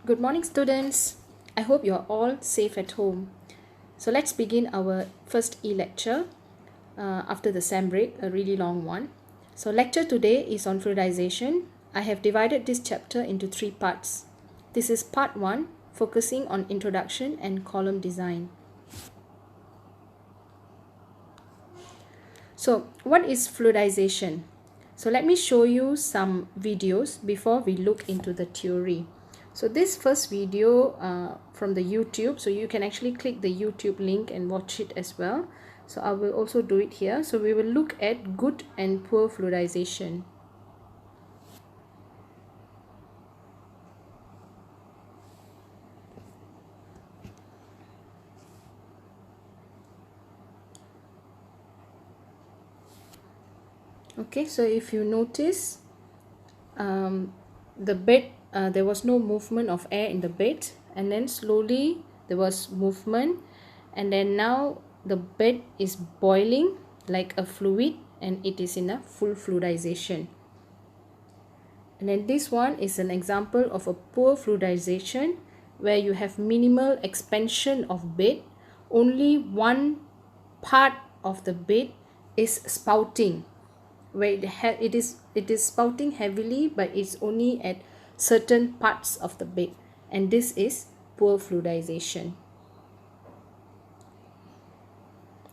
Good morning, students. I hope you're all safe at home. So let's begin our first e-lecture after the SAM break, a really long one. So lecture today is on fluidization. I have divided this chapter into 3 parts. This is part 1, focusing on introduction and column design. So what is fluidization? So let me show you some videos before we look into the theory. So this first video from the YouTube, so you can actually click the YouTube link and watch it as well. So I will also do it here. So we will look at good and poor fluidization. Okay, so if you notice, the bed, there was no movement of air in the bed, and then slowly there was movement, and then now the bed is boiling like a fluid and it is in a full fluidization. And then this one is an example of a poor fluidization where you have minimal expansion of bed, only one part of the bed is spouting, where it is spouting heavily, but it's only at certain parts of the bed, and this is poor fluidization.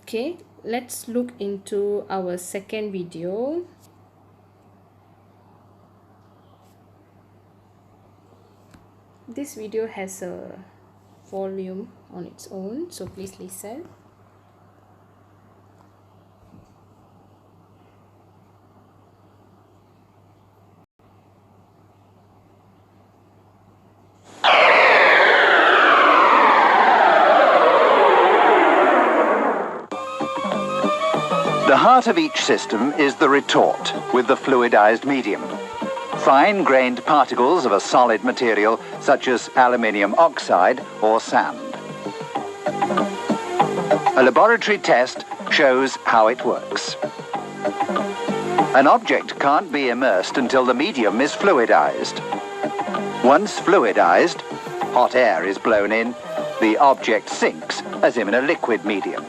Okay, let's look into our second video. This video has a volume on its own, so please listen. The heart of each system is the retort with the fluidized medium. Fine-grained particles of a solid material such as aluminium oxide or sand. A laboratory test shows how it works. An object can't be immersed until the medium is fluidized. Once fluidized, hot air is blown in, the object sinks as in a liquid medium.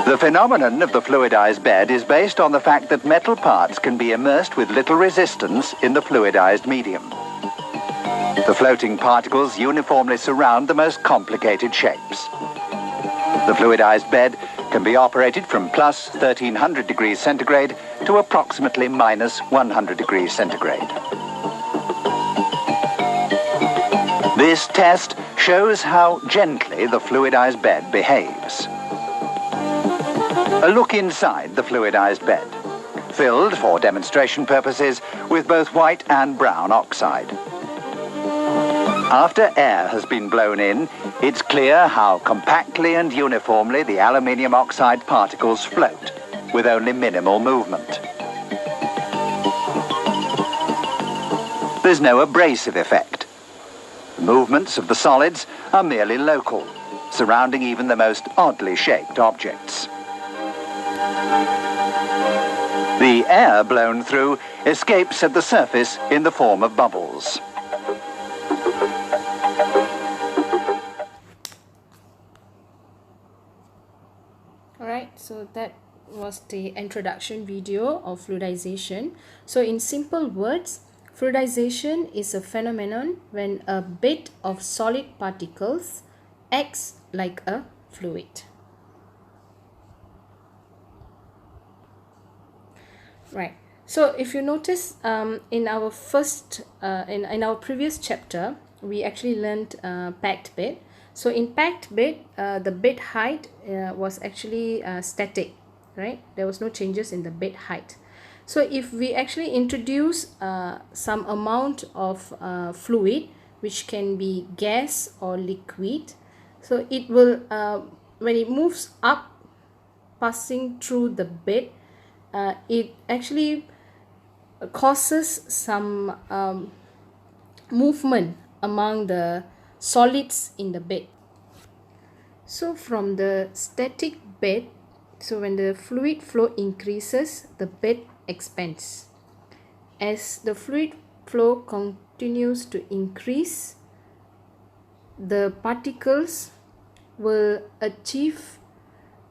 The phenomenon of the fluidized bed is based on the fact that metal parts can be immersed with little resistance in the fluidized medium. The floating particles uniformly surround the most complicated shapes. The fluidized bed can be operated from plus 1300 degrees centigrade to approximately minus 100 degrees centigrade. This test shows how gently the fluidized bed behaves. A look inside the fluidized bed, filled for demonstration purposes with both white and brown oxide. After air has been blown in, it's clear how compactly and uniformly the aluminium oxide particles float, with only minimal movement. There's no abrasive effect. The movements of the solids are merely local, surrounding even the most oddly shaped objects. The air blown through escapes at the surface in the form of bubbles. Alright, so that was the introduction video of fluidization. So in simple words, fluidization is a phenomenon when a bed of solid particles acts like a fluid. Right. So if you notice, in our in our previous chapter, we actually learned packed bed. So in packed bed, the bed height was actually static, right? There was no changes in the bed height. So if we actually introduce some amount of fluid, which can be gas or liquid, so it will, when it moves up, passing through the bed, it actually causes some movement among the solids in the bed. So from the static bed, so when the fluid flow increases, the bed expands. As the fluid flow continues to increase, the particles will achieve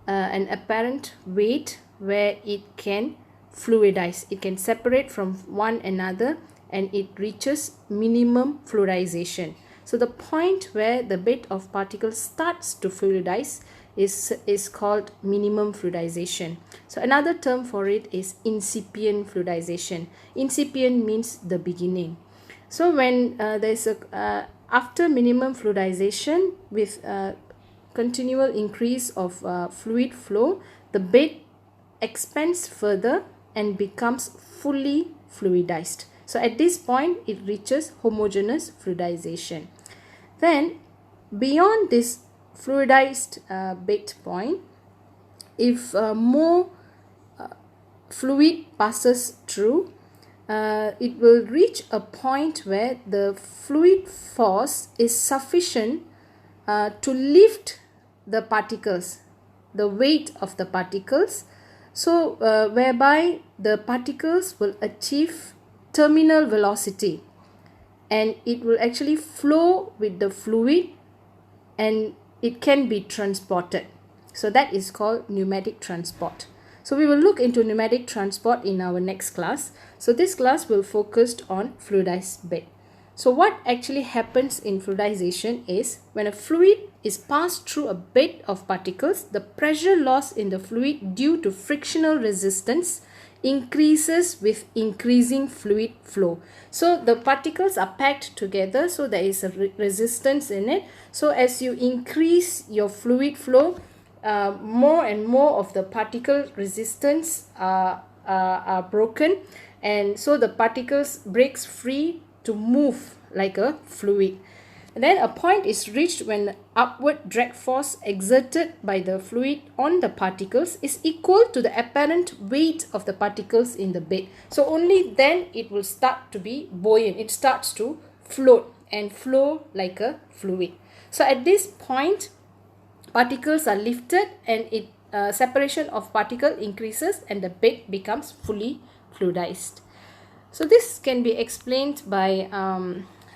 an apparent weight where it can fluidize. It can separate from one another and it reaches minimum fluidization. So the point where the bed of particles starts to fluidize is called minimum fluidization. So another term for it is incipient fluidization. Incipient means the beginning. So when there's a after minimum fluidization with continual increase of fluid flow, the bed expands further and becomes fully fluidized. So at this point it reaches homogeneous fluidization. Then beyond this fluidized bed point, if more fluid passes through, it will reach a point where the fluid force is sufficient to lift the particles, the weight of the particles, so whereby the particles will achieve terminal velocity and it will actually flow with the fluid and it can be transported. So that is called pneumatic transport. So we will look into pneumatic transport in our next class. So this class will focus on fluidized bed. So what actually happens in fluidization is when a fluid is passed through a bed of particles, the pressure loss in the fluid due to frictional resistance increases with increasing fluid flow. So the particles are packed together, so there is a resistance in it. So as you increase your fluid flow, more and more of the particle resistance are broken, and so the particles breaks free to move like a fluid. And then a point is reached when the upward drag force exerted by the fluid on the particles is equal to the apparent weight of the particles in the bed. So only then it will start to be buoyant. It starts to float and flow like a fluid. So at this point, particles are lifted and separation of particle increases and the bed becomes fully fluidized. So this can be explained by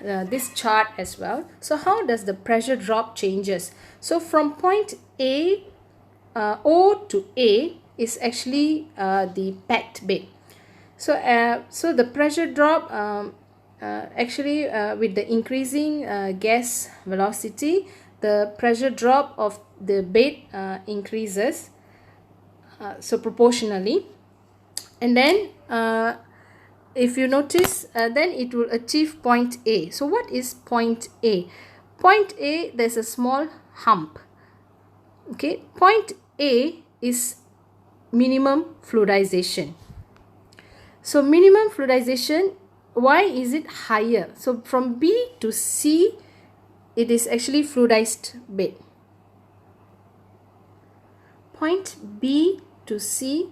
this chart as well. So how does the pressure drop changes? So from point A, O to A is actually the packed bed. So the pressure drop actually with the increasing gas velocity, the pressure drop of the bed increases so proportionally, and then if you notice, then it will achieve point A. So what is point A? Point A, there's a small hump. Okay, point A is minimum fluidization. So minimum fluidization, why is it higher? So from B to C, it is actually fluidized bed. Point B to C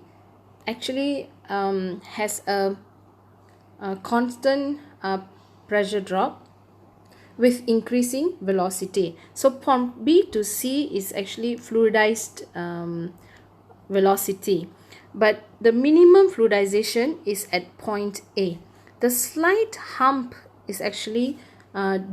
actually has a constant pressure drop with increasing velocity. So point B to C is actually fluidized velocity, but the minimum fluidization is at point A. The slight hump is actually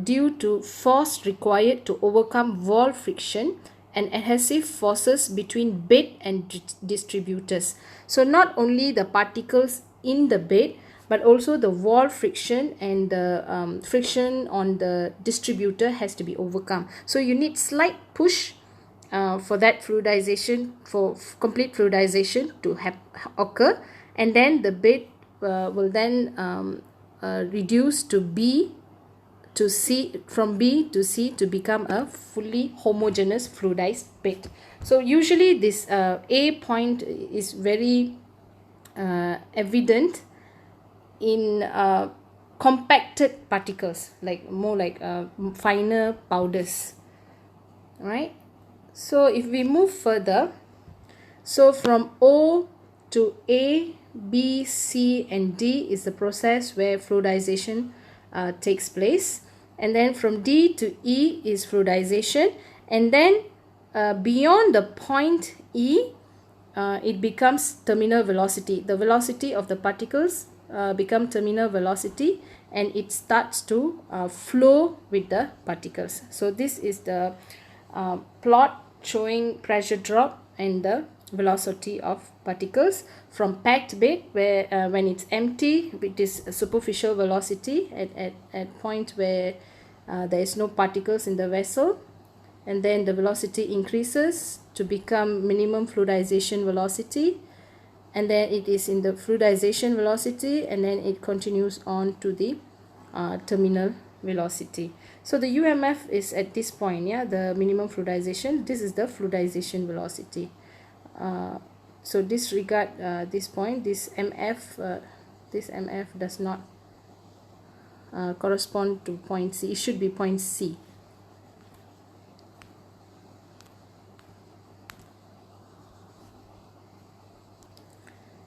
due to force required to overcome wall friction and adhesive forces between bed and distributors. So not only the particles in the bed, but also the wall friction and the friction on the distributor has to be overcome. So you need slight push for that fluidization, for complete fluidization to occur, and then the bed will then reduce to B to C, from B to C to become a fully homogeneous fluidized bed. So usually this A point is very evident in compacted particles, like more like finer powders, right? So if we move further, so from O to A, B, C and D is the process where fluidization takes place, and then from D to E is fluidization, and then beyond the point E, it becomes terminal velocity. The velocity of the particles become terminal velocity, and it starts to flow with the particles. So this is the plot showing pressure drop and the velocity of particles from packed bed, where when it's empty, it is a superficial velocity at point where there is no particles in the vessel, and then the velocity increases to become minimum fluidization velocity, and then it is in the fluidization velocity, and then it continues on to the terminal velocity. So the UMF is at this point, yeah, the minimum fluidization. This is the fluidization velocity. So disregard this point. This MF does not correspond to point C. It should be point C.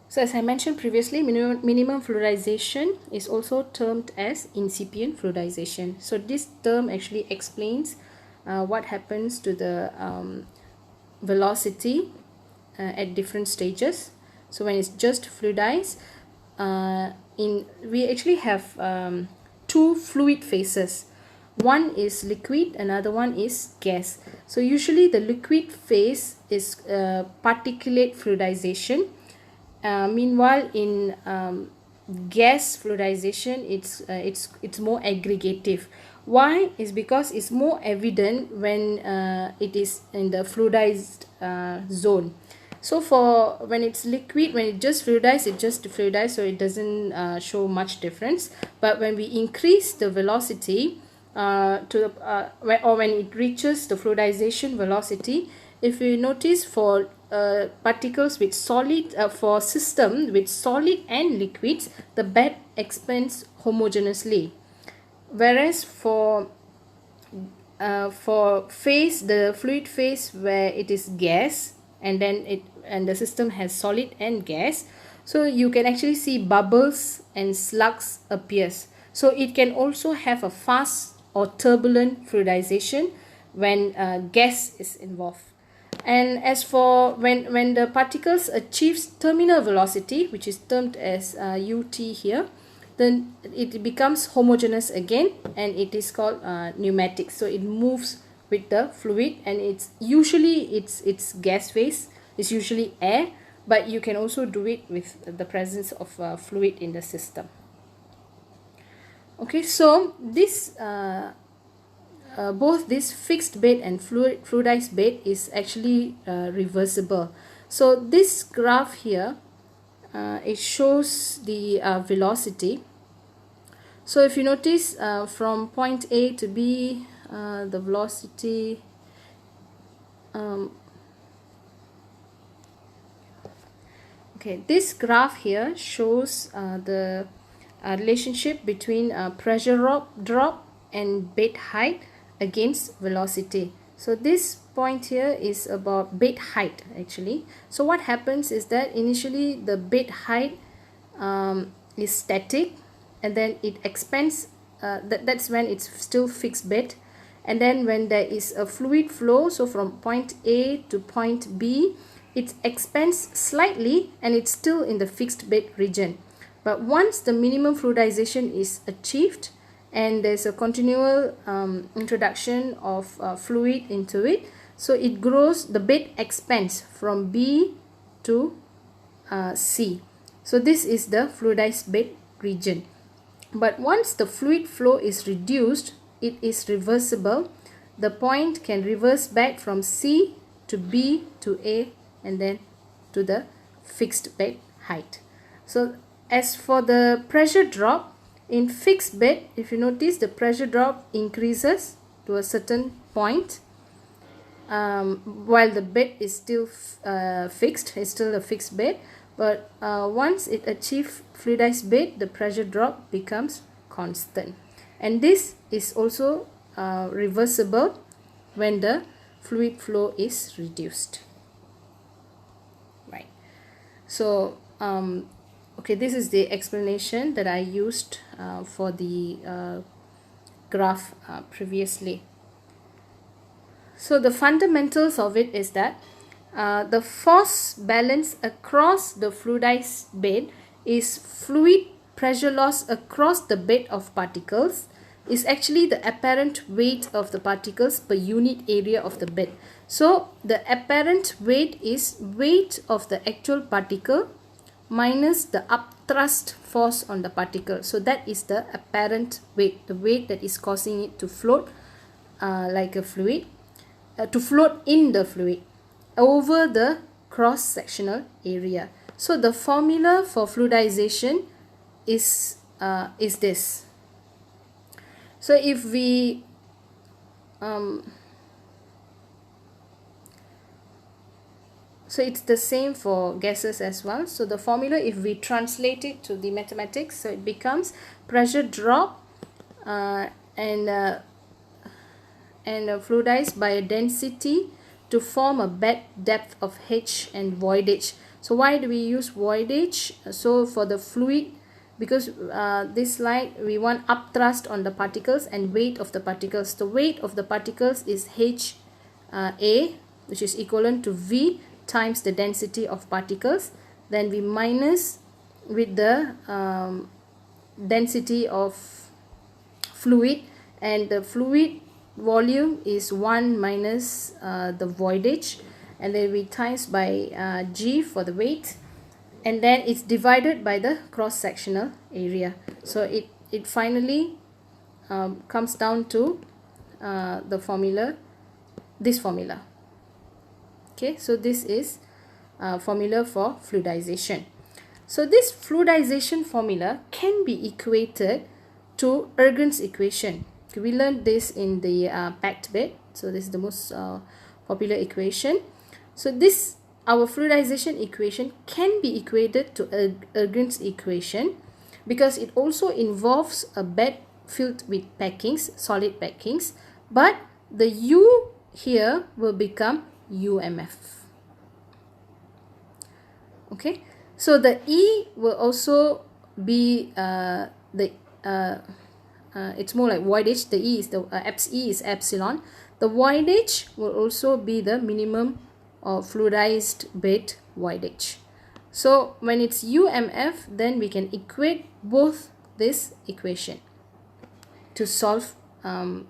So as I mentioned previously, minimum fluidization is also termed as incipient fluidization. So this term actually explains what happens to the velocity at different stages. So when it's just fluidized, we actually have two fluid phases. One is liquid, another one is gas. So usually the liquid phase is particulate fluidization. Meanwhile, in gas fluidization, it's more aggregative. Why? Is because it's more evident when it is in the fluidized zone. So for when it's liquid, when it just fluidized, so it doesn't show much difference. But when we increase the velocity when it reaches the fluidization velocity, if you notice, for particles with solid, for system with solid and liquids, the bed expands homogeneously, whereas for phase, the fluid phase where it is gas, and then the system has solid and gas, so you can actually see bubbles and slugs appears. So it can also have a fast or turbulent fluidization when gas is involved. And as for when the particles achieves terminal velocity, which is termed as UT here, then it becomes homogeneous again, and it is called pneumatic. So it moves with the fluid, and it's usually it's gas phase, it's usually air, but you can also do it with the presence of fluid in the system. Okay, so this both this fixed bed and fluidized bed is actually reversible. So this graph here, it shows the velocity. So if you notice, from point A to B, the velocity okay, this graph here shows the relationship between pressure drop and bed height against velocity. So this point here is about bed height actually. So what happens is that initially the bed height is static, and then it expands, that's when it's still fixed bed, and then when there is a fluid flow, so from point A to point B, it expands slightly and it's still in the fixed bed region. But once the minimum fluidization is achieved and there's a continual introduction of fluid into it, so it grows, the bed expands from B to C. So this is the fluidized bed region. But once the fluid flow is reduced, it is reversible. The point can reverse back from C to B to A, and then to the fixed bed height. So as for the pressure drop, in fixed bed, if you notice, the pressure drop increases to a certain point, while the bed is still fixed, it's still a fixed bed. But once it achieves fluidized bed, the pressure drop becomes constant. And this is also reversible when the fluid flow is reduced. Right. So, okay, this is the explanation that I used for the graph previously. So the fundamentals of it is that the force balance across the fluidized bed is fluid pressure loss across the bed of particles is actually the apparent weight of the particles per unit area of the bed. So the apparent weight is weight of the actual particle minus the upthrust force on the particle. So that is the apparent weight, the weight that is causing it to float like a fluid, to float in the fluid over the cross-sectional area. So the formula for fluidization is this. So if we so it's the same for gases as well. So the formula, if we translate it to the mathematics, so it becomes pressure drop and fluidized by a density to form a bed depth of h and voidage. So why do we use voidage? So for the fluid, because this slide we want upthrust on the particles and weight of the particles. The weight of the particles is h a, which is equivalent to v times the density of particles. Then we minus with the density of fluid, and the fluid volume is 1 minus the voidage, and then we times by g for the weight, and then it's divided by the cross-sectional area. So it finally comes down to the formula, this formula. Okay, so this is formula for fluidization. So this fluidization formula can be equated to Ergun's equation. Okay, we learned this in the packed bed. So this is the most popular equation. So this, our fluidization equation, can be equated to Ergun's equation because it also involves a bed filled with packings, solid packings, but the U here will become UMF. Okay, so the E will also be it's more like voidage. The E is the E is epsilon. The voidage will also be the minimum of fluidized bed voidage. So when it's UMF, then we can equate both this equation to solve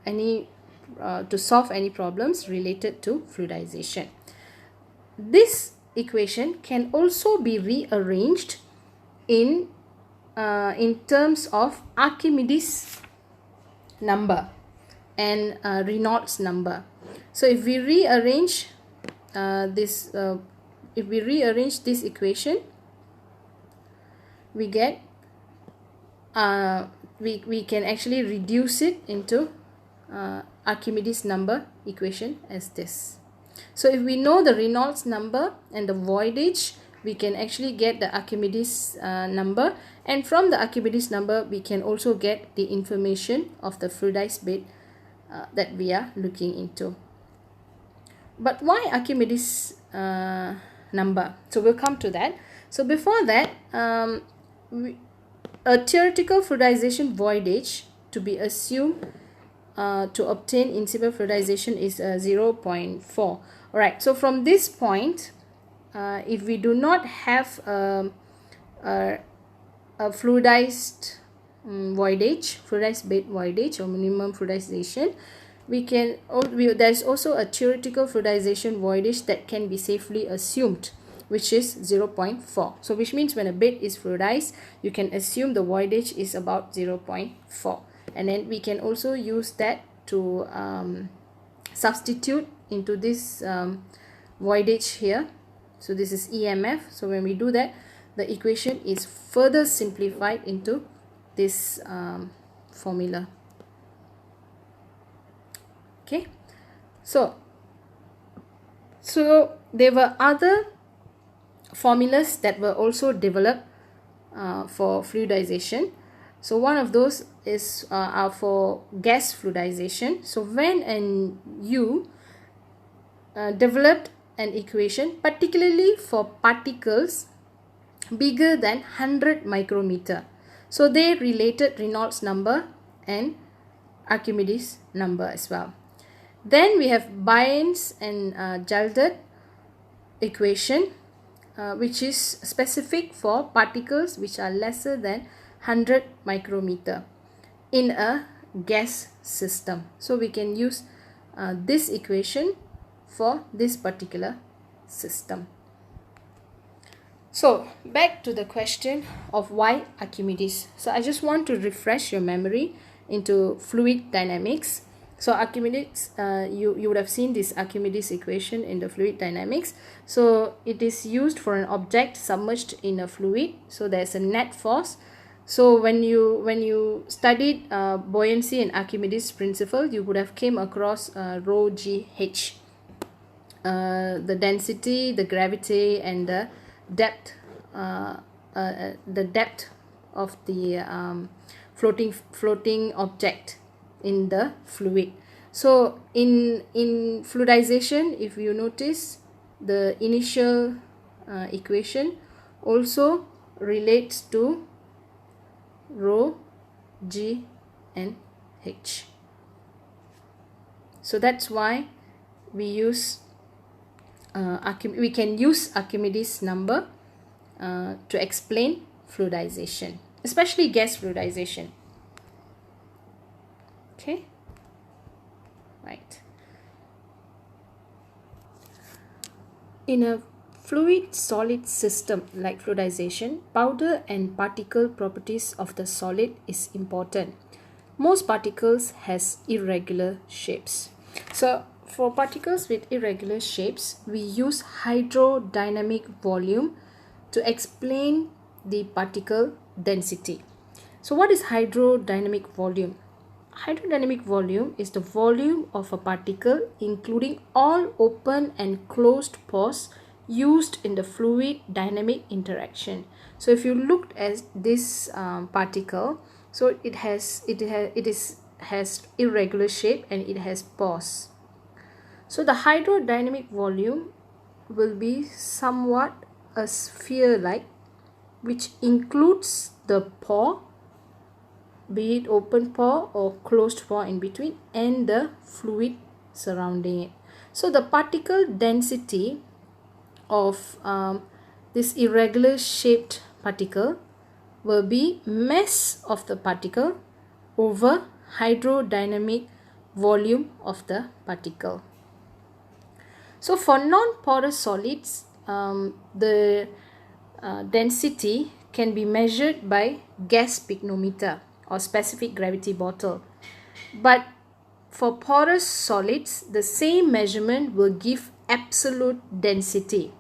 any problems related to fluidization. This equation can also be rearranged in terms of Archimedes number and Reynolds number. So if we rearrange this equation, we get we can actually reduce it into Archimedes number equation as this. So if we know the Reynolds number and the voidage, we can actually get the Archimedes number, and from the Archimedes number we can also get the information of the fluidized bed that we are looking into. But why Archimedes number? So we'll come to that. So before that, a theoretical fluidization voidage to be assumed to obtain in simple fluidization is 0.4. Alright, so from this point, if we do not have a fluidized fluidized bed voidage or minimum fluidization, there's also a theoretical fluidization voidage that can be safely assumed, which is 0.4. So which means when a bed is fluidized, you can assume the voidage is about 0.4. And then we can also use that to substitute into this voidage here. So this is EMF. So when we do that, the equation is further simplified into this formula. Okay, so there were other formulas that were also developed for fluidization. So one of those is for gas fluidization. So Van and Yu developed an equation particularly for particles bigger than 100 micrometer. So they related Reynolds number and Archimedes number as well. Then we have Bayes and Jaldet equation, which is specific for particles which are lesser than 100 micrometer in a gas system. So we can use this equation for this particular system. So back to the question of why Archimedes. So I just want to refresh your memory into fluid dynamics. So Archimedes, you would have seen this Archimedes equation in the fluid dynamics. So it is used for an object submerged in a fluid. So there's a net force. So when you studied buoyancy and Archimedes principle, you would have came across rho g h, the density, the gravity, and the depth of the floating object in the fluid. So in fluidization, if you notice, the initial equation also relates to rho, g, and h. So that's why we can use Archimedes number to explain fluidization, especially gas fluidization. Okay, right. In a fluid solid system like fluidization, powder and particle properties of the solid is important. Most particles has irregular shapes. So for particles with irregular shapes, we use hydrodynamic volume to explain the particle density. So what is hydrodynamic volume? Hydrodynamic volume is the volume of a particle including all open and closed pores used in the fluid dynamic interaction. So if you looked at this particle, so it has irregular shape and it has pores. So the hydrodynamic volume will be somewhat a sphere-like, which includes the pore, be it open pore or closed pore in between, and the fluid surrounding it. So the particle density of this irregular shaped particle will be mass of the particle over hydrodynamic volume of the particle. So for non-porous solids, the density can be measured by gas pycnometer or specific gravity bottle. But for porous solids, the same measurement will give absolute density.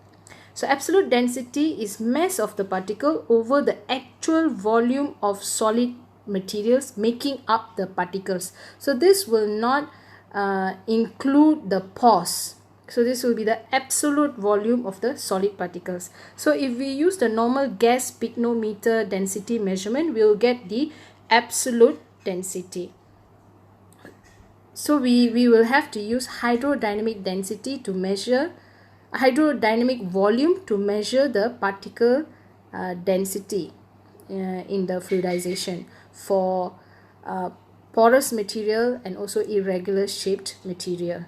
So absolute density is mass of the particle over the actual volume of solid materials making up the particles. So this will not include the pores. So this will be the absolute volume of the solid particles. So if we use the normal gas pycnometer density measurement, we will get the absolute density. So we will have to use hydrodynamic density to measure hydrodynamic volume to measure the particle density in the fluidization for porous material and also irregular shaped material.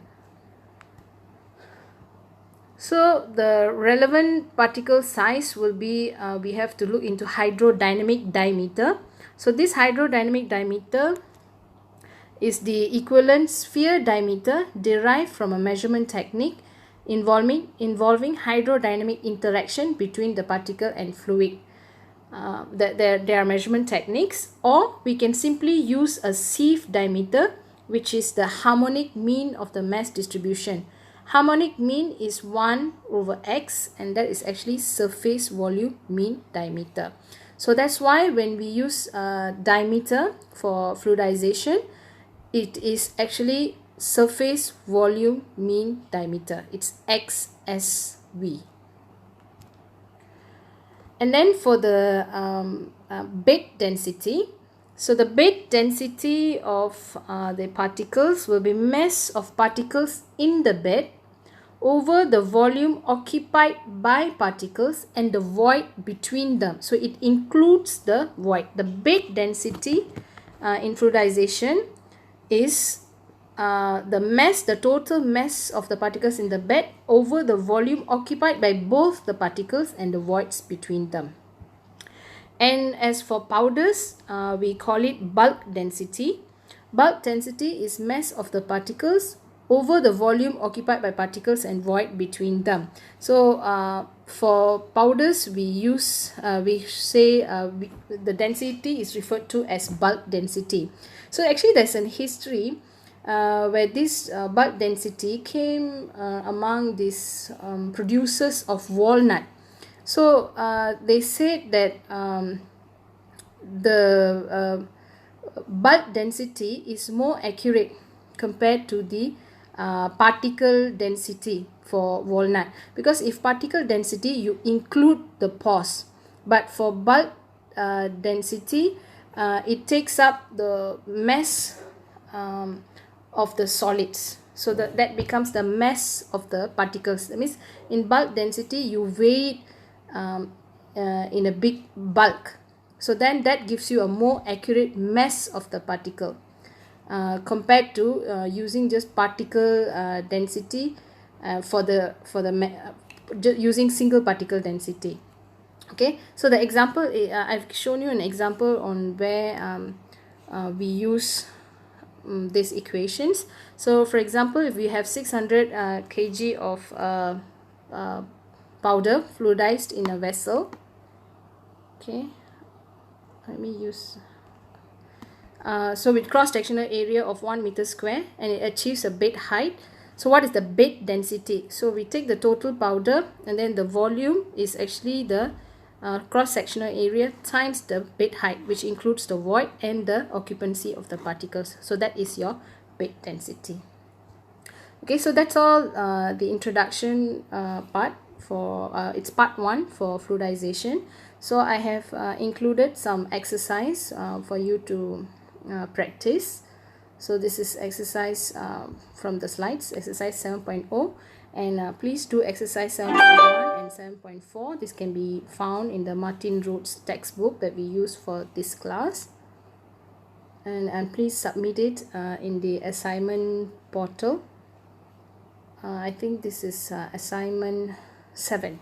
So the relevant particle size will be, we have to look into hydrodynamic diameter. So this hydrodynamic diameter is the equivalent sphere diameter derived from a measurement technique involving hydrodynamic interaction between the particle and fluid. There are measurement techniques, or we can simply use a sieve diameter, which is the harmonic mean of the mass distribution. Harmonic mean is 1 over x, and that is actually surface volume mean diameter. So that's why when we use diameter for fluidization, it is actually surface volume mean diameter. It's XSV. And then for the bed density, so the bed density of the particles will be mass of particles in the bed over the volume occupied by particles and the void between them. So it includes the void. The bed density in fluidization is the total mass of the particles in the bed over the volume occupied by both the particles and the voids between them. And as for powders, we call it bulk density. Bulk density is mass of the particles over the volume occupied by particles and void between them. So for powders, we say the density is referred to as bulk density. So actually there's an history where this bulk density came among these producers of walnut. So they said that the bulk density is more accurate compared to the particle density for walnut, because if particle density you include the pores, but for bulk density it takes up the mass of the solids. So that becomes the mass of the particles. That means in bulk density you weigh it in a big bulk, so then that gives you a more accurate mass of the particle compared to using just particle density using single particle density. Okay, so the example I've shown you an example on where we use these equations. So for example, if we have 600 kg of powder fluidized in a vessel, okay, let me use so with cross-sectional area of 1 meter square, and it achieves a bed height. So what is the bed density? So we take the total powder, and then the volume is actually the cross-sectional area times the bed height, which includes the void and the occupancy of the particles. So that is your bed density. Okay, so that's all the introduction part for it's part 1 for fluidization. So I have included some exercise for you to practice. So this is exercise from the slides, exercise 7.0, and please do exercise 7.1 and 7.4. This can be found in the Marthin Rhodes textbook that we use for this class, and please submit it in the assignment portal. I think this is assignment 7.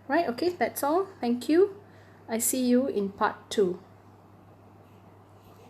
Right, okay, that's all. Thank you. I see you in part 2.